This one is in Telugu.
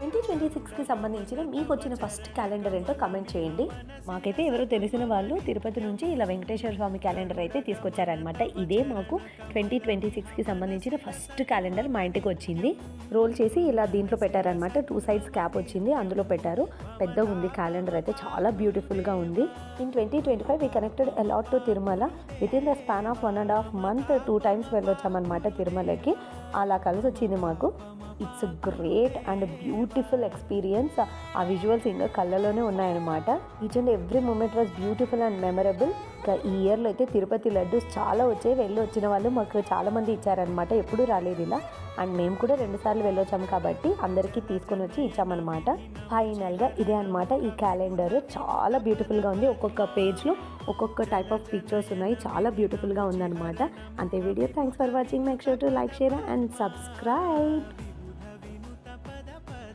2026కి సంబంధించిన మీకు వచ్చిన ఫస్ట్ క్యాలెండర్ ఏంటో కమెంట్ చేయండి. మాకైతే ఎవరో తెలిసిన వాళ్ళు తిరుపతి నుంచి ఇలా వెంకటేశ్వర స్వామి క్యాలెండర్ అయితే తీసుకొచ్చారనమాట. ఇదే మాకు 2026కి సంబంధించిన ఫస్ట్ క్యాలెండర్ మా ఇంటికి వచ్చింది. రోల్ చేసి ఇలా దీంట్లో పెట్టారనమాట. 2 సైడ్స్ క్యాప్ వచ్చింది, అందులో పెట్టారు. పెద్దగా ఉంది క్యాలెండర్ అయితే, చాలా బ్యూటిఫుల్గా ఉంది. In 2025 we connected a lot to Tirumala. With in the span of 1.5 month 2 times వెళ్ళొచ్చామన్నమాట తిరుమలకి. అలా కలిసి వచ్చింది మాకు. It's great and beautiful experience. ఆ విజువల్స్ ఇంకా కళ్ళలోనే ఉన్నాయన్నమాట. Each and every moment was beautiful and memorable. ఈ ఇయర్లో అయితే తిరుపతి లడ్డూస్ చాలా వచ్చాయి. వచ్చిన వాళ్ళు మాకు చాలామంది ఇచ్చారనమాట. ఎప్పుడూ రాలేదు ఇలా. అండ్ మేము కూడా 2 సార్లు వెళ్ళొచ్చాము కాబట్టి అందరికీ తీసుకొని వచ్చి ఇచ్చామన్నమాట. ఫైనల్గా ఇదే అనమాట ఈ క్యాలెండర్. చాలా బ్యూటిఫుల్గా ఉంది. ఒక్కొక్క పేజ్లో ఒక్కొక్క టైప్ ఆఫ్ పిక్చర్స్ ఉన్నాయి. చాలా బ్యూటిఫుల్గా ఉందన్నమాట. అంతే video. Thanks for watching. Make sure to like, share and subscribe.